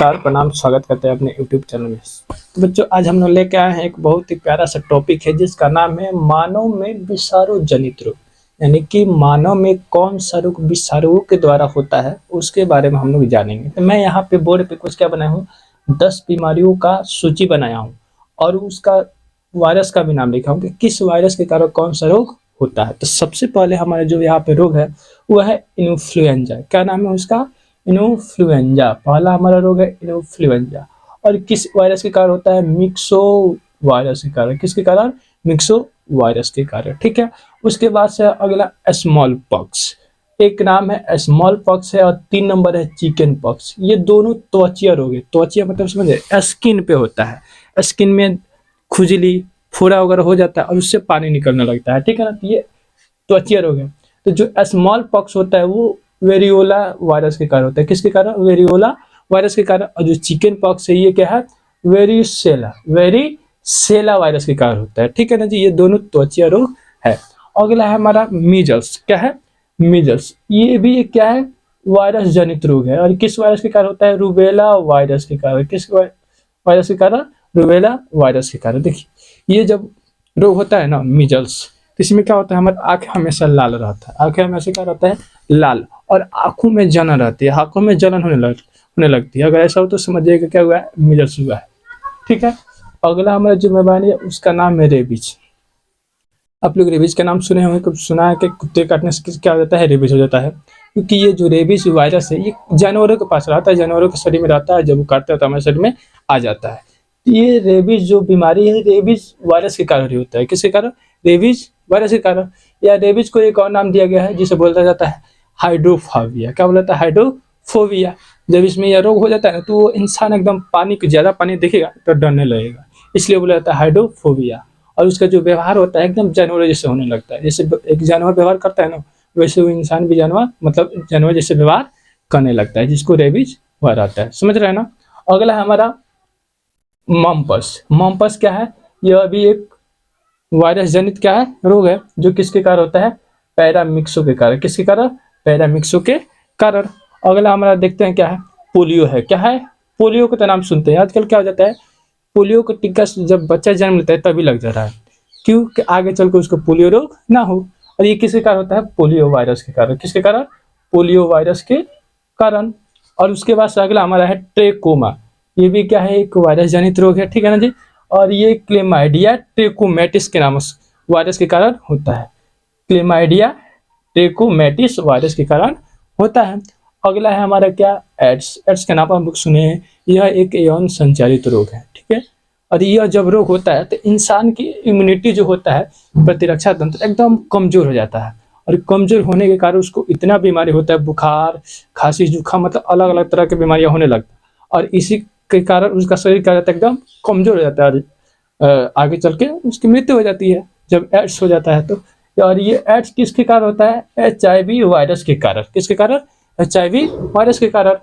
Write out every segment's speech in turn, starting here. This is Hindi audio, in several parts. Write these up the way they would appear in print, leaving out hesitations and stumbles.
नमस्कार, प्रणाम, स्वागत करते हैं अपने यूट्यूब चैनल में। तो बच्चों, आज हम लोग लेके आए हैं एक बहुत ही प्यारा सा टॉपिक है जिसका नाम है मानव में विषाणु जनित रोग। यानी कि मानव में कौन सा रोग विषाणुओं के द्वारा होता है उसके बारे में हम लोग जानेंगे। तो मैं यहाँ पे बोर्ड पे कुछ क्या बनाया हूँ, 10 बीमारियों का सूची बनाया हूँ और उसका वायरस का भी नाम लिखा हूँ कि किस वायरस के कारण कौन सा रोग होता है। तो सबसे पहले हमारे जो यहाँ पे रोग है वो है इन्फ्लुएंजा। क्या नाम है उसका? इन्फ्लुएंजा। पहला हमारा रोग है इन्फ्लुएंजा। और किस वायरस के कारण होता है? मिक्सो वायरस के कारण। किसके कारण? मिक्सो वायरस के कारण। ठीक है। उसके बाद से अगला स्मॉल पॉक्स। एक नाम है स्मॉल पॉक्स है और 3 नंबर है चिकन पॉक्स। ये दोनों त्वचीय रोग है। त्वचीय मतलब समझे, स्किन पे होता है। स्किन में खुजली फोड़ा वगैरह हो जाता है और उससे पानी निकलने लगता है। ठीक है ना। तो ये त्वचीय रोग है। तो जो स्मॉल पॉक्स होता है वो वेरियोला वायरस के कारण होता है। किसके कारण? वेरियोला वायरस के कारण। और जो चिकन पॉक्स है ये क्या है? वेरिसेला वायरस के कारण होता है। ठीक है ना जी। ये दोनों त्वचीय रोग है। अगला है हमारा मीजल्स। क्या है? मीजल्स। ये भी एक क्या है? वायरस जनित रोग है। और किस वायरस के कारण होता है? रूबेला वायरस के कारण। किस वायरस के कारण? रूबेला वायरस के कारण। देखिए, ये जब रोग होता है ना मीजल्स, तो इसमें क्या होता है, हमारा आंख हमेशा लाल रहता है। आंखें हमेशा क्या रहता है? लाल। और आंखों में जलन रहती है, आंखों में जलन होने लगती है। अगर ऐसा हो तो समझिएगा क्या हुआ है? मीजल्स हुआ है। ठीक है। अगला हमारा जो बीमारी है उसका नाम है रेबीज। आप लोग रेबीज का नाम सुने होंगे, कब सुना है कि कुत्ते काटने से क्या हो जाता है? रेबीज हो जाता है। क्योंकि ये जो रेबीज वायरस है ये जानवरों के पास रहता है, जानवरों के शरीर में रहता है। जब वो काटता है तो हमारे शरीर में आ जाता है। ये रेबीज जो बीमारी है रेबीज वायरस के कारण ही होता है। किसके कारण? रेबीज वायरस के कारण। या रेबीज को एक और नाम दिया गया है जिसे बोला जाता है हाइड्रोफोबिया। क्या बोला जाता है? हाइड्रोफोबिया। जब इसमें यह रोग हो जाता है तो वो इंसान एकदम पानी को ज्यादा पानी देखेगा तो डरने लगेगा, इसलिए बोला जाता है हाइड्रोफोबिया। और उसका जो व्यवहार होता है एकदम जानवर जैसे होने लगता है। जैसे एक जानवर व्यवहार करता है ना, वैसे वो इंसान भी जानवर जैसे व्यवहार करने लगता है, जिसको रेबीज हुआ रहता है। समझ रहे हैं ना। अगला है हमारा मम्पस। मम्पस क्या है? यह भी एक वायरस जनित क्या है? रोग है। जो किसके कारण होता है? पैरामिक्सो के कारण। किसके कारण? पैरामिक्सो के कारण। अगला हमारा देखते हैं क्या है? पोलियो है। क्या है? पोलियो का तो नाम सुनते हैं। आजकल क्या हो जाता है, पोलियो का टीका जब बच्चा जन्म लेता है तभी लग जा रहा है, क्योंकि आगे चल के उसको पोलियो रोग ना हो। और ये किसके कारण होता है? पोलियो वायरस के कारण। किसके कारण? पोलियो वायरस के कारण। और उसके बाद से अगला हमारा है ट्रेकोमा। ये भी क्या है? एक वायरस जनित रोग है। ठीक है ना जी। और ये क्लेमाइडिया ट्रेकोमैटिस के नाम वायरस के कारण होता है। क्लेमाइडिया ट्रेकोमैटिस वायरस के कारण होता है। अगला है हमारा क्या? एड्स। एड्स के नाम हम लोग सुने हैं। यह एक यौन संचारित रोग है। ठीक है। और यह जब रोग होता है तो इंसान की इम्यूनिटी जो होता है, प्रतिरक्षा तंत्र एकदम कमजोर हो जाता है। और कमजोर होने के कारण उसको इतना बीमारी होता है, बुखार, खांसी, जुकाम, मतलब अलग अलग तरह की बीमारियां होने लगती है। और इसी के कारण उसका शरीर क्या रहता है? एकदम कमजोर हो जाता है। आगे चल के उसकी मृत्यु हो जाती है जब एड्स हो जाता है तो। और ये एड्स किसके कारण होता है? HIV वायरस के कारण। किसके कारण? HIV वायरस के कारण।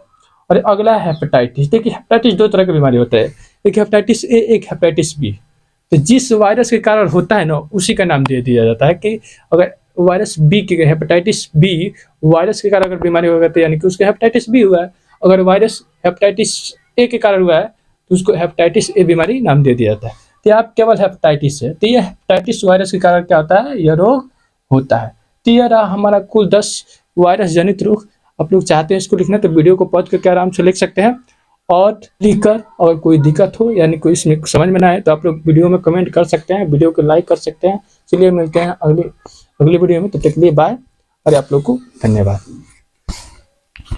और अगला है हेपेटाइटिस। देखिए, हेपेटाइटिस 2 तरह की बीमारी होता है, एक हेपेटाइटिस A, एक हेपेटाइटिस B। तो जिस वायरस के कारण होता है ना उसी का नाम दे दिया जाता है कि अगर वायरस B के, हेपेटाइटिस B वायरस के कारण अगर बीमारी होगा तो यानी कि उसको हेपेटाइटिस B हुआ है। अगर वायरस हेपेटाइटिस A के कारण हुआ है तो उसको हेपेटाइटिस A बीमारी नाम दे दिया जाता है। तो आप केवल हेपेटाइटिस है, तो ये हेपेटाइटिस वायरस के कारण क्या होता है? यह रोग होता है। तो यह रहा हमारा कुल 10 वायरस जनित रोग। आप लोग चाहते हैं इसको लिखना तो वीडियो को पॉज करके आराम से लिख सकते हैं। और लिखकर अगर कोई दिक्कत हो यानी कोई इसमें समझ में ना आए तो आप लोग वीडियो में कमेंट कर सकते हैं, वीडियो को लाइक कर सकते हैं। चलिए मिलते हैं अगली वीडियो में, तब तक के लिए बाय और आप लोग को धन्यवाद।